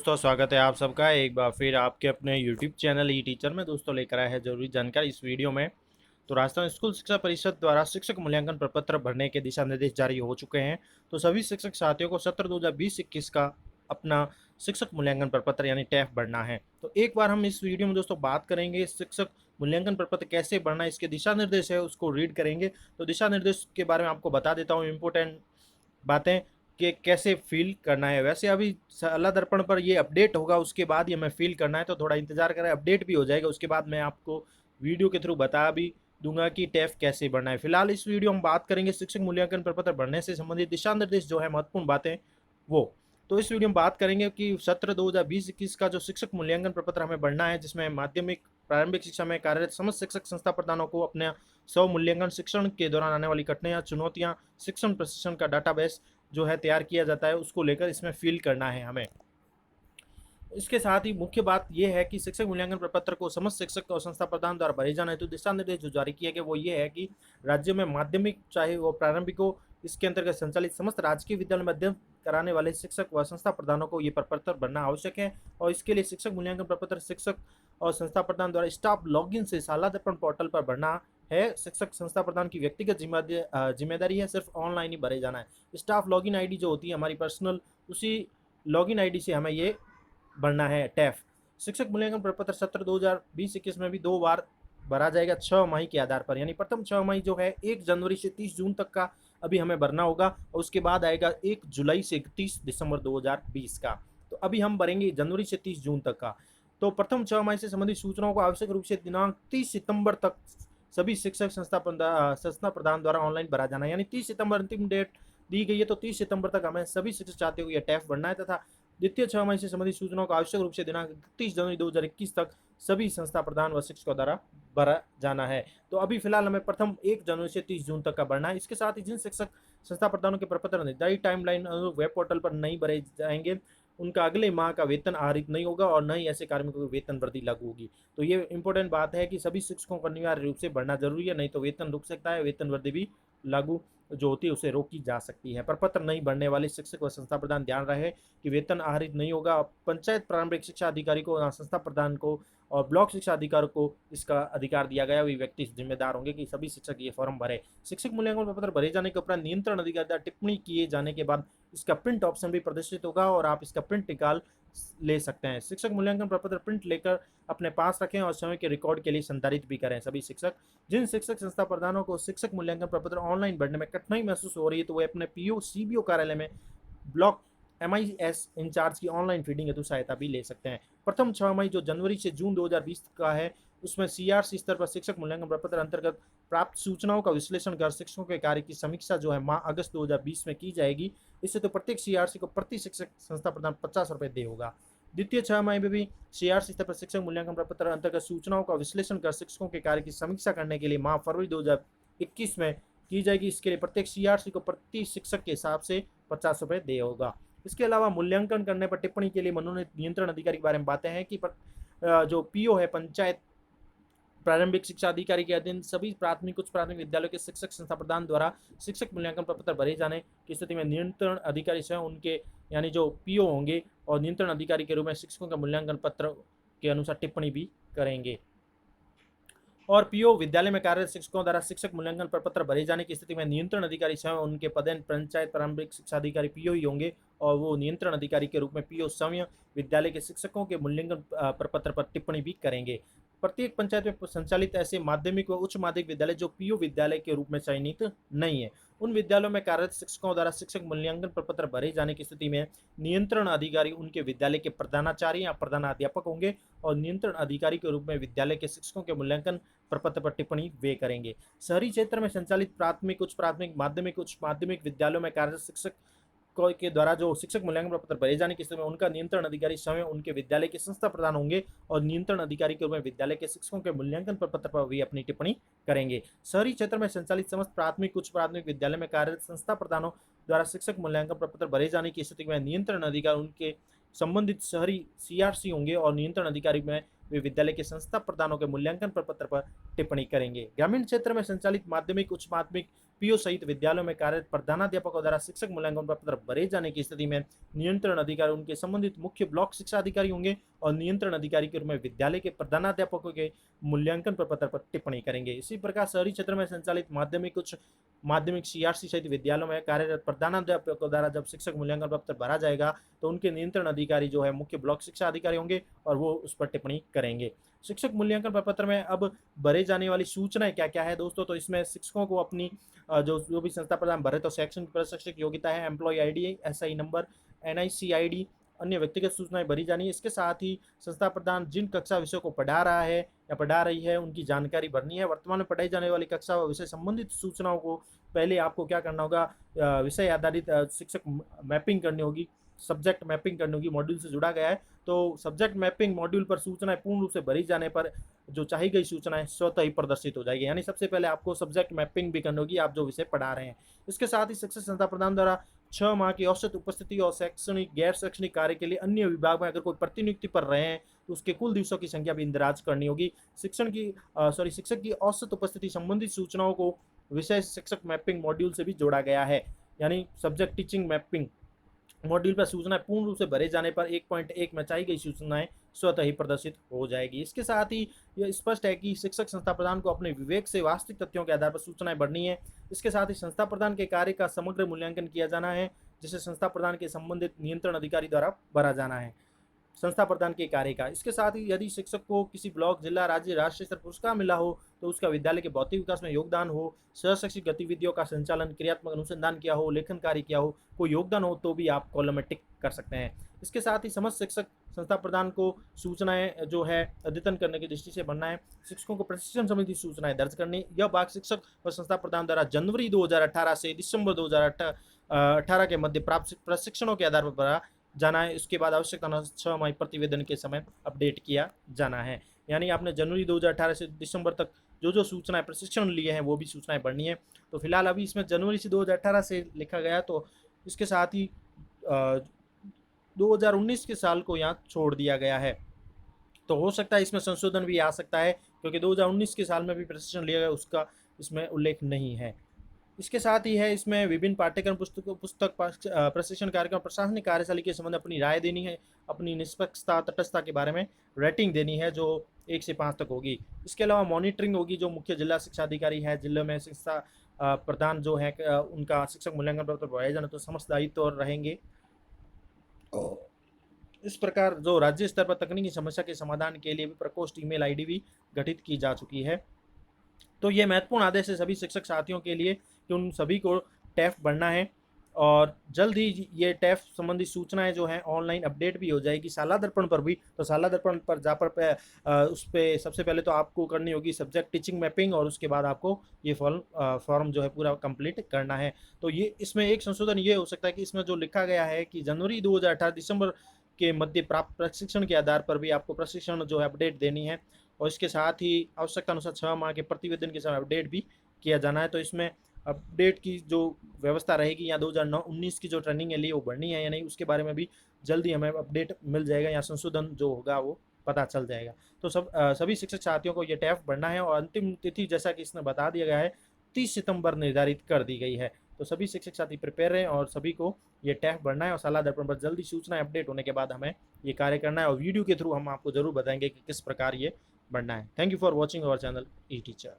दोस्तों स्वागत है आप सबका एक बार फिर आपके अपने YouTube चैनल ई टीचर में दोस्तों लेकर आए हैं जरूरी जानकारी इस वीडियो में। तो राजस्थान स्कूल शिक्षा परिषद द्वारा शिक्षक मूल्यांकन प्रपत्र भरने के दिशा निर्देश जारी हो चुके हैं। तो सभी शिक्षक साथियों को सत्र 2020-21 का अपना शिक्षक मूल्यांकन प्रपत्र यानी टैफ भरना है। तो एक बार हम इस वीडियो में दोस्तों बात करेंगे शिक्षक मूल्यांकन प्रपत्र कैसे भरना है, इसके दिशा निर्देश है उसको रीड करेंगे। तो दिशा निर्देश के बारे में आपको बता देता हूँ इम्पोर्टेंट बातें कि कैसे फ़ील करना है। वैसे अभी सलाह दर्पण पर ये अपडेट होगा, उसके बाद ये हमें फ़ील करना है, तो थोड़ा इंतज़ार करें, अपडेट भी हो जाएगा। उसके बाद मैं आपको वीडियो के थ्रू बता भी दूंगा कि टैफ कैसे भरना है। फिलहाल इस वीडियो में बात करेंगे शिक्षक मूल्यांकन प्रपत्र भरने से संबंधित दिशा निर्देश जो है महत्वपूर्ण बातें वो। तो इस वीडियो में बात करेंगे कि सत्र 2020-21 का जो शिक्षक मूल्यांकन प्रपत्र हमें भरना है, जिसमें माध्यमिक प्रारंभिक शिक्षा में कार्यरत समस्त शिक्षक संस्था प्रधानों को अपने स्व मूल्यांकन शिक्षण के दौरान आने वाली कठिनाइयाँ चुनौतियाँ शिक्षण प्रशिक्षण का डाटाबेस जो है तैयार किया जाता है, उसको लेकर इसमें फिल करना है हमें। इसके साथ ही मुख्य बात यह है कि शिक्षक मूल्यांकन प्रपत्र को समस्त शिक्षक और संस्था प्रदान द्वारा भरे जाना है। तो दिशा निर्देश जो जारी किया गया वो ये है कि राज्य में माध्यमिक चाहे वो प्रारंभिक हो, इसके अंतर्गत संचालित समस्त राजकीय विद्यालय में अध्ययन कराने वाले शिक्षक व संस्था प्रधानों को ये प्रपत्र भरना आवश्यक है। और इसके लिए शिक्षक मूल्यांकन प्रपत्र शिक्षक और संस्था प्रधान द्वारा स्टाफ लॉगिन से शाला दर्पण पोर्टल पर भरना है। शिक्षक संस्था प्रधान की व्यक्तिगत जिम्मेदारी है, सिर्फ ऑनलाइन ही भरे जाना है। स्टाफ लॉगिन आईडी जो होती है हमारी पर्सनल, उसी लॉगिन आईडी से हमें ये भरना है टैफ। शिक्षक मूल्यांकन प्रपत्र सत्र 2020-21 में भी 2 बार भरा जाएगा 6 माही के आधार पर, यानी प्रथम 6 माही जो है 1 जनवरी से 30 जून तक का अभी हमें भरना होगा, और उसके बाद आएगा 1 जुलाई से 31 दिसंबर 2020 का। तो अभी हम भरेंगे जनवरी से 30 जून तक का। तो प्रथम 6 माही से संबंधित सूचनाओं को आवश्यक रूप से दिनांक 30 सितंबर तक सभी शिक्षक संस्था प्रधान द्वारा ऑनलाइन भरा जाना है, यानी 30 सितंबर अंतिम डेट दी गई है। तो 30 सितंबर तक हमें सभी शिक्षक छात्रों को यह टैफ भरना है, तथा द्वितीय 6 माही से संबंधित सूचनाओं को आवश्यक रूप से दिनांक 31 जनवरी 2021 तक सभी संस्था प्रधान व शिक्षकों द्वारा भरा जाना है। तो अभी फिलहाल हमें प्रथम 1 जनवरी से 30 जून तक का भरना है। इसके साथ ही जिन शिक्षक संस्था प्रधानों के प्रपत्र निर्धारित टाइमलाइन वेब पोर्टल पर नहीं भरे जाएंगे, उनका अगले माह का वेतन आहरित नहीं होगा और न ही ऐसे कार्मिकों को वेतन वृद्धि लागू होगी। तो ये इंपॉर्टेंट बात है कि सभी शिक्षकों को अनिवार्य रूप से भरना जरूरी है, नहीं तो वेतन रुक सकता है, वेतन वृद्धि भी लागू जो होती है उसे रोकी जा सकती है। प्रपत्र नहीं भरने वाले शिक्षक व संस्था प्रधान ध्यान रहे कि वेतन आहरित नहीं होगा। पंचायत प्रारंभिक शिक्षा अधिकारी को, संस्था प्रधान को और ब्लॉक शिक्षा अधिकारी को इसका अधिकार दिया गया। वे व्यक्ति जिम्मेदार होंगे कि सभी शिक्षक ये फॉर्म भरे। शिक्षक मूल्यांकन प्रपत्र भरे जाने के उपरांत नियंत्रण अधिकारी द्वारा टिप्पणी किए जाने के बाद इसका प्रिंट ऑप्शन भी प्रदर्शित होगा और आप इसका प्रिंट निकाल ले सकते हैं। शिक्षक मूल्यांकन प्रपत्र प्रिंट लेकर अपने पास रखें और समय के रिकॉर्ड के लिए संधारित भी करें। सभी शिक्षक, जिन शिक्षक संस्था प्रधानों को शिक्षक मूल्यांकन प्रपत्र ऑनलाइन भरने में कठिनाई महसूस हो रही है, तो वे अपने पीओ सीबीओ कार्यालय में ब्लॉक एमआईएस इंचार्ज की ऑनलाइन फीडिंग हेतु सहायता भी ले सकते हैं। प्रथम 6 मई जो जनवरी से जून 2020 का है, उसमें सीआरसी स्तर पर शिक्षक मूल्यांकन प्रपत्र अंतर्गत प्राप्त सूचनाओं का विश्लेषण कर शिक्षकों के कार्य की समीक्षा जो है माह अगस्त 2020 में की जाएगी। इससे तो प्रत्येक सीआरसी को प्रति शिक्षक संस्था प्रधान 50 रुपये दे होगा। द्वितीय 6 मई में भी सीआरसी स्तर पर शिक्षक मूल्यांकन प्रपत्र अंतर्गत सूचनाओं का विश्लेषण कर शिक्षकों के कार्य की समीक्षा करने के लिए माह फरवरी 2021 में की जाएगी। इसके लिए प्रत्येक सीआरसी को प्रति शिक्षक के हिसाब से 50 रुपये दे होगा। इसके अलावा मूल्यांकन करने पर टिप्पणी के लिए मनोनीत नियंत्रण अधिकारी के बारे में बातें हैं कि जो पीओ है, पंचायत प्रारंभिक शिक्षा अधिकारी के अधीन सभी प्राथमिक उच्च प्राथमिक विद्यालयों के शिक्षक संस्था प्रधान द्वारा शिक्षक मूल्यांकन प्रपत्र भरे जाने की स्थिति में नियंत्रण अधिकारी स्वयं उनके यानी जो पीओ होंगे और नियंत्रण अधिकारी के रूप में शिक्षकों का मूल्यांकन पत्र के अनुसार टिप्पणी भी करेंगे। और पीओ विद्यालय में कार्यरत शिक्षकों द्वारा शिक्षक मूल्यांकन प्रपत्र भरे जाने की स्थिति में नियंत्रण अधिकारी स्वयं उनके पदेन पंचायत प्रारंभिक शिक्षा अधिकारी पीओ ही होंगे और वो नियंत्रण अधिकारी के रूप में पीओ स्वयं विद्यालय के शिक्षकों के मूल्यांकन प्रपत्र पर टिप्पणी भी करेंगे। प्रत्येक पंचायत में संचालित ऐसे माध्यमिक व उच्च माध्यमिक विद्यालय जो पीओ विद्यालय के रूप में चयनित नहीं है, उन विद्यालयों में कार्यरत शिक्षकों द्वारा शिक्षक मूल्यांकन प्रपत्र भरे जाने की स्थिति में नियंत्रण अधिकारी उनके विद्यालय के प्रधानाचार्य या प्रधानाध्यापक होंगे और नियंत्रण अधिकारी के रूप में विद्यालय के शिक्षकों के मूल्यांकन प्रपत्र पर टिप्पणी वे करेंगे। शहरी क्षेत्र में संचालित प्राथमिक उच्च प्राथमिक माध्यमिक उच्च माध्यमिक विद्यालयों में कार्यरत शिक्षक के द्वारा जो शिक्षक मूल्यांकन प्रपत्र भरे जाने की स्थिति में उनका नियंत्रण अधिकारी स्वयं उनके विद्यालय के संस्था प्रधान होंगे और नियंत्रण अधिकारी के रूप में विद्यालय के शिक्षकों के मूल्यांकन प्रपत्र पर भी अपनी टिप्पणी करेंगे। शहरी क्षेत्र में संचालित समस्त प्राथमिक उच्च प्राथमिक विद्यालय में कार्यरत संस्था प्रधानों द्वारा शिक्षक मूल्यांकन प्रपत्र भरे जाने की स्थिति में नियंत्रण अधिकारी उनके संबंधित शहरी सीआरसी होंगे और नियंत्रण अधिकारी में वे विद्यालय के संस्था प्रधानों के मूल्यांकन प्रपत्र पर टिप्पणी करेंगे। ग्रामीण क्षेत्र में संचालित माध्यमिक उच्च माध्यमिक पीओ सहित विद्यालयों में कार्यरत प्रधानाध्यापकों द्वारा शिक्षक मूल्यांकन प्रपत्र भरे जाने की स्थिति में नियंत्रण अधिकारी उनके संबंधित मुख्य ब्लॉक शिक्षा अधिकारी होंगे और नियंत्रण अधिकारी के रूप में विद्यालय के प्रधानाध्यापकों के मूल्यांकन प्रपत्र पर टिप्पणी करेंगे। इसी प्रकार शहरी क्षेत्र में संचालित माध्यमिक सीआरसी सहित विद्यालयों में कार्यरत प्रधानाध्यापकों द्वारा जब शिक्षक मूल्यांकन पत्र भरा जाएगा तो उनके नियंत्रण अधिकारी जो है मुख्य ब्लॉक शिक्षा अधिकारी होंगे और वो उस पर टिप्पणी करेंगे। शिक्षक मूल्यांकन प्रपत्र में अब भरे जाने वाली सूचनाएं क्या क्या है दोस्तों, तो इसमें शिक्षकों को अपनी जो भी संस्था प्रदान भरे तो शैक्षणिक प्रशिक्षक योग्यता है, employee ID, SI number, NIC ID, अन्य व्यक्तिगत सूचनाएं भरी जानी है। इसके साथ ही संस्था प्रदान जिन कक्षा विषयों को पढ़ा रहा है या पढ़ा रही है उनकी जानकारी भरनी है। वर्तमान में पढ़ाई जाने वाली कक्षा व विषय संबंधित सूचनाओं को पहले आपको क्या करना होगा, विषय आधारित शिक्षक मैपिंग करनी होगी, सब्जेक्ट मैपिंग करनी होगी। मॉड्यूल से जुड़ा गया है तो सब्जेक्ट मैपिंग मॉड्यूल पर सूचनाएं पूर्ण रूप से भरी जाने पर जो चाही गई सूचनाएं स्वतः ही प्रदर्शित हो जाएगी। यानी सबसे पहले आपको सब्जेक्ट मैपिंग भी करनी होगी आप जो विषय पढ़ा रहे हैं। इसके साथ ही शिक्षक संस्था प्रदान द्वारा 6 माह की औसत उपस्थिति और शैक्षणिक गैर शैक्षणिक कार्य के लिए अन्य विभाग में अगर कोई प्रतिनियुक्ति पर रहे हैं तो उसके कुल दिवसों की संख्या भी इंदराज करनी होगी। शिक्षक की औसत उपस्थिति संबंधित सूचनाओं को विषय शिक्षक मैपिंग मॉड्यूल से भी जोड़ा गया है। यानी सब्जेक्ट टीचिंग मैपिंग मॉड्यूल पर सूचनाएं पूर्ण रूप से भरे जाने पर 1.1 में चाहिए गई सूचनाएं स्वतः ही प्रदर्शित हो जाएगी। इसके साथ ही यह स्पष्ट है कि शिक्षक संस्था प्रदान को अपने विवेक से वास्तविक तथ्यों के आधार पर सूचनाएं भरनी है। इसके साथ ही संस्था प्रदान के कार्य का समग्र मूल्यांकन किया जाना है जिसे संस्था प्रदान के संबंधित नियंत्रण अधिकारी द्वारा भरा जाना है संस्था प्रदान के कार्य का। इसके साथ ही यदि शिक्षक को किसी ब्लॉक, जिला, राज्य, राष्ट्रीय स्तर पुरस्कार मिला हो तो उसका विद्यालय के भौतिक विकास में योगदान हो, सहशैक्षिक गतिविधियों का संचालन, क्रियात्मक अनुसंधान किया हो, लेखन कार्य किया हो, कोई योगदान हो तो भी आप कॉलम में टिक कर सकते हैं। इसके साथ ही समस्त शिक्षक संस्था प्रदान को सूचनाएं जो है अद्यतन करने की दृष्टि से बनना है। शिक्षकों को प्रशिक्षण संबंधी सूचनाएं दर्ज करनी। यह भाग शिक्षक और संस्था प्रदान द्वारा जनवरी 2018 से दिसंबर 2018 के मध्य प्राप्त प्रशिक्षणों के आधार पर भरा जाना है। इसके बाद आवश्यकता 6 माह प्रतिवेदन के समय अपडेट किया जाना है। यानी आपने जनवरी 2018 से दिसंबर तक जो सूचनाएं प्रशिक्षण लिए हैं वो भी सूचनाएं भरनी है। तो फिलहाल अभी इसमें जनवरी से 2018 से लिखा गया, तो इसके साथ ही 2019 के साल को यहाँ छोड़ दिया गया है। तो हो सकता है इसमें संशोधन भी आ सकता है क्योंकि 2019 के साल में भी प्रशिक्षण लिया गया उसका इसमें उल्लेख नहीं है। इसके साथ ही है इसमें विभिन्न पाठ्यक्रम पुस्तक प्रशिक्षण कार्यक्रम प्रशासनिक कार्यशैली के संबंध अपनी राय देनी है, अपनी निष्पक्षता तटस्थता के बारे में रेटिंग देनी है जो 1 से 5 तक होगी। इसके अलावा मॉनिटरिंग होगी जो मुख्य जिला शिक्षा अधिकारी है, जिले में शिक्षा प्रधान जो है उनका शिक्षक मूल्यांकन पत्र भराया जाना तो समस्त दायित्व रहेंगे। इस प्रकार जो राज्य स्तर पर तकनीकी समस्या के समाधान के लिए भी प्रकोष्ठ ईमेल आईडी भी गठित की जा चुकी है। तो ये महत्वपूर्ण आदेश है सभी शिक्षक साथियों के लिए कि उन सभी को टैफ भरना है और जल्द ही ये टैफ संबंधी सूचनाएं जो हैं ऑनलाइन अपडेट भी हो जाएगी शाला दर्पण पर भी। तो शाला दर्पण पर जा पर उस पर सबसे पहले तो आपको करनी होगी सब्जेक्ट टीचिंग मैपिंग और उसके बाद आपको ये फॉर्म जो है पूरा कंप्लीट करना है। तो ये इसमें एक संशोधन ये हो सकता है कि इसमें जो लिखा गया है कि जनवरी 2018 दिसंबर के मध्य प्राप्त प्रशिक्षण के आधार पर भी आपको प्रशिक्षण जो है अपडेट देनी है और इसके साथ ही आवश्यकता अनुसार 6 माह के प्रतिवेदन के साथ अपडेट भी किया जाना है। तो इसमें अपडेट की जो व्यवस्था रहेगी या 2019 की जो ट्रेनिंग है लिए वो बढ़नी है या नहीं उसके बारे में भी जल्दी हमें अपडेट मिल जाएगा या संशोधन जो होगा वो पता चल जाएगा। तो सभी शिक्षक साथियों को ये टैफ भरना है और अंतिम तिथि जैसा कि इसमें बता दिया गया है 30 सितंबर निर्धारित कर दी गई है। तो सभी शिक्षक साथी प्रिपेयर रहें और सभी को ये टैफ भरना है और शाला दर्पण पर जल्दी सूचना अपडेट होने के बाद हमें ये कार्य करना है और वीडियो के थ्रू हम आपको जरूर बताएंगे कि किस प्रकार ये बढ़ना है। Thank you for watching our channel E teacher.